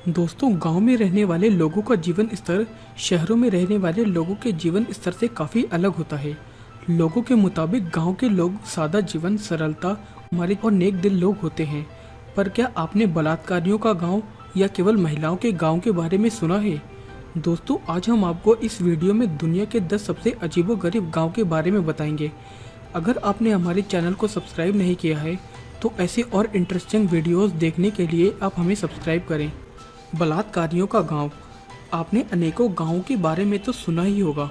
दोस्तों, गांव में रहने वाले लोगों का जीवन स्तर शहरों में रहने वाले लोगों के जीवन स्तर से काफ़ी अलग होता है। लोगों के मुताबिक गांव के लोग सादा जीवन, सरलता, हमारे और नेक दिल लोग होते हैं। पर क्या आपने बलात्कारियों का गांव या केवल महिलाओं के गांव के बारे में सुना है? दोस्तों, आज हम आपको इस वीडियो में दुनिया के 10 सबसे अजीबोगरीब गाँव के बारे में बताएंगे। अगर आपने हमारे चैनल को सब्सक्राइब नहीं किया है तो ऐसे और इंटरेस्टिंग वीडियोज़ देखने के लिए आप हमें सब्सक्राइब करें। बलात्कारियों का गांव। आपने अनेकों गांवों के बारे में तो सुना ही होगा,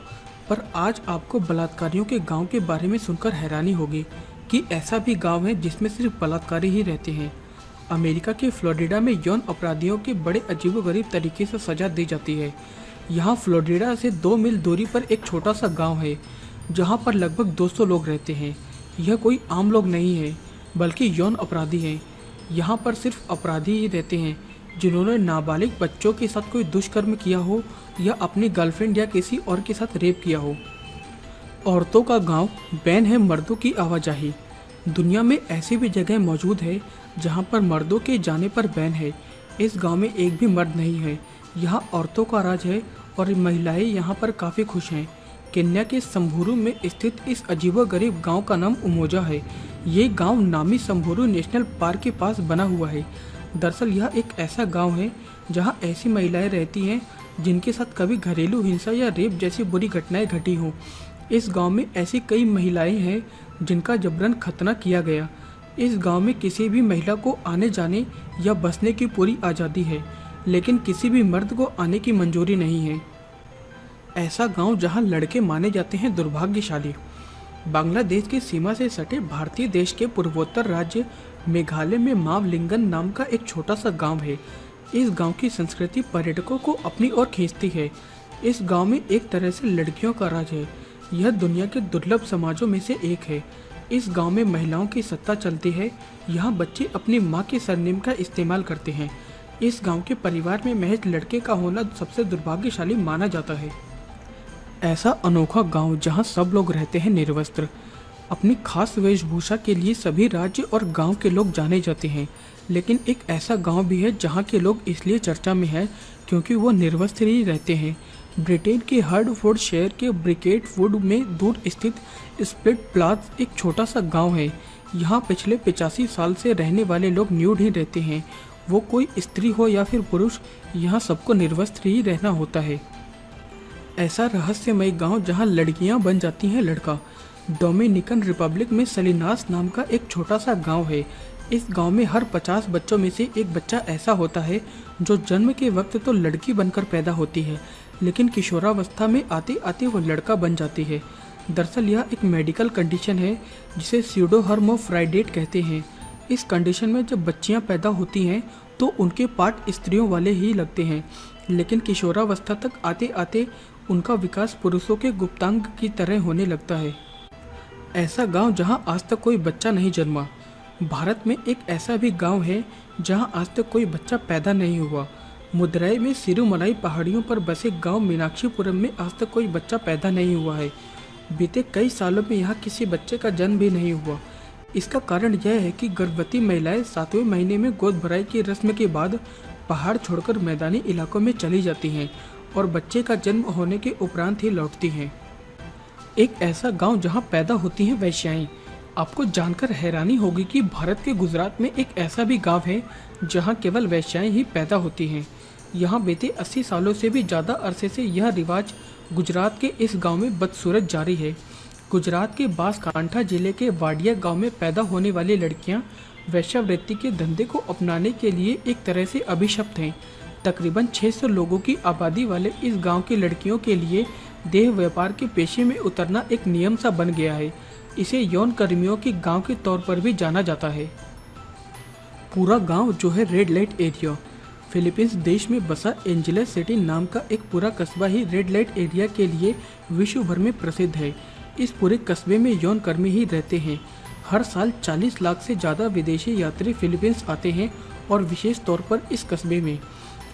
पर आज आपको बलात्कारियों के गांव के बारे में सुनकर हैरानी होगी कि ऐसा भी गांव है जिसमें सिर्फ बलात्कारी ही रहते हैं। अमेरिका के फ्लोरिडा में यौन अपराधियों के बड़े अजीबोगरीब तरीके से सजा दी जाती है। यहाँ फ्लोरिडा से 2 मील दूरी पर एक छोटा सा गाँव है जहाँ पर लगभग 200 लोग रहते हैं। यह कोई आम लोग नहीं है, बल्कि यौन अपराधी हैं। यहाँ पर सिर्फ अपराधी ही रहते हैं जिन्होंने नाबालिग बच्चों के साथ कोई दुष्कर्म किया हो या अपनी गर्लफ्रेंड या किसी और के साथ रेप किया हो। औरतों का गांव। बैन है मर्दों की आवाजाही। दुनिया में ऐसी भी जगह मौजूद है जहां पर मर्दों के जाने पर बैन है। इस गांव में एक भी मर्द नहीं है। यहाँ औरतों का राज है और महिलाएं यहाँ पर काफ़ी खुश हैं। केन्या के संबुरु में स्थित इस अजीबोगरीब गांव का नाम उमोजा है। ये गांव नामी संबुरु नेशनल पार्क के पास बना हुआ है। दरअसल यह एक ऐसा गांव है जहां ऐसी महिलाएं रहती हैं जिनके साथ कभी घरेलू हिंसा या रेप जैसी बुरी घटनाएं घटी हों। इस गांव में ऐसी कई महिलाएं हैं जिनका जबरन खतना किया गया। इस गांव में किसी भी महिला को आने जाने या बसने की पूरी आज़ादी है, लेकिन किसी भी मर्द को आने की मंजूरी नहीं है। ऐसा गाँव जहाँ लड़के माने जाते हैं दुर्भाग्यशाली। बांग्लादेश की सीमा से सटे भारतीय देश के पूर्वोत्तर राज्य मेघालय में मावलिंगन नाम का एक छोटा सा गांव है। इस गांव की संस्कृति पर्यटकों को अपनी ओर खींचती है। इस गांव में एक तरह से लड़कियों का राज है। यह दुनिया के दुर्लभ समाजों में से एक है। इस गांव में महिलाओं की सत्ता चलती है। यहाँ बच्चे अपनी माँ के सरनेम का इस्तेमाल करते हैं। इस गाँव के परिवार में महज लड़के का होना सबसे दुर्भाग्यशाली माना जाता है। ऐसा अनोखा गांव जहां सब लोग रहते हैं निर्वस्त्र। अपनी खास वेशभूषा के लिए सभी राज्य और गांव के लोग जाने जाते हैं, लेकिन एक ऐसा गांव भी है जहां के लोग इसलिए चर्चा में हैं क्योंकि वो निर्वस्त्र ही रहते हैं। ब्रिटेन के हर्डफोर्ड शहर के ब्रिकेटवुड में दूर स्थित स्प्लिट प्लाज एक छोटा सा गाँव है। यहाँ पिछले 85 साल से रहने वाले लोग न्यूड ही रहते हैं। वो कोई स्त्री हो या फिर पुरुष, यहाँ सबको निर्वस्त्र ही रहना होता है। ऐसा रहस्यमय गांव जहां लड़कियां बन जाती हैं लड़का। डोमिनिकन रिपब्लिक में सलिनास नाम का एक छोटा सा गांव है। इस गांव में हर 50 बच्चों में से एक बच्चा ऐसा होता है जो जन्म के वक्त तो लड़की बनकर पैदा होती है, लेकिन किशोरावस्था में आते आते वो लड़का बन जाती है। दरअसल यह एक मेडिकल कंडीशन है जिसे स्यूडोहर्माफ्रोडिट कहते हैं। इस कंडीशन में जब बच्चियाँ पैदा होती हैं तो उनके पार्ट स्त्रियों वाले ही लगते हैं, लेकिन किशोरावस्था तक आते आते उनका विकास पुरुषों के गुप्तांग की तरह होने लगता है। ऐसा गांव जहां आज तक कोई बच्चा नहीं जन्मा। भारत में एक ऐसा भी गांव है जहां आज तक कोई बच्चा पैदा नहीं हुआ। मदुरई में सिरुमलाई पहाड़ियों पर बसे गांव मीनाक्षीपुरम में आज तक कोई बच्चा पैदा नहीं हुआ है। बीते कई सालों में यहाँ किसी बच्चे का जन्म भी नहीं हुआ। इसका कारण यह है कि गर्भवती महिलाएं 7वें महीने में गोद भराई की रस्म के बाद पहाड़ छोड़कर मैदानी इलाकों में चली जाती हैं और बच्चे का जन्म होने के उपरांत ही लौटती हैं। एक ऐसा गांव जहां पैदा होती हैं वेश्याएं। आपको जानकर हैरानी होगी कि भारत के गुजरात में एक ऐसा भी गांव है जहां केवल वेश्याएं ही पैदा होती हैं। यहां बीते 80 सालों से भी ज़्यादा अरसे से यह रिवाज गुजरात के इस गांव में बदसूरत जारी है। गुजरात के बांसकांठा जिले के वाडिया गाँव में पैदा होने वाली लड़कियाँ वेश्यावृत्ति के धंधे को अपनाने के लिए एक तरह से अभिशप्त हैं। तकरीबन 600 लोगों की आबादी वाले इस गांव की लड़कियों के लिए देह व्यापार के पेशे में उतरना एक नियम सा बन गया है। इसे यौन कर्मियों के गांव के तौर पर भी जाना जाता है। पूरा गांव जो है रेड लाइट एरिया। फिलीपींस देश में बसा एंजेलस सिटी नाम का एक पूरा कस्बा ही रेड लाइट एरिया के लिए विश्व भर में प्रसिद्ध है। इस पूरे कस्बे में यौन कर्मी ही रहते हैं। हर साल 40 लाख से ज़्यादा विदेशी यात्री फिलीपींस आते हैं और विशेष तौर पर इस कस्बे में।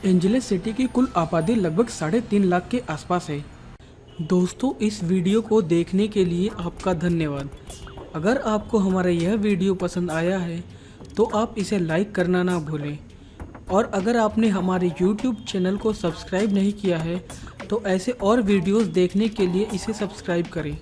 एंजेलस सिटी की कुल आबादी लगभग 3.5 लाख के आसपास है। दोस्तों, इस वीडियो को देखने के लिए आपका धन्यवाद। अगर आपको हमारा यह वीडियो पसंद आया है तो आप इसे लाइक करना ना भूलें। और अगर आपने हमारे YouTube चैनल को सब्सक्राइब नहीं किया है तो ऐसे और वीडियोस देखने के लिए इसे सब्सक्राइब करें।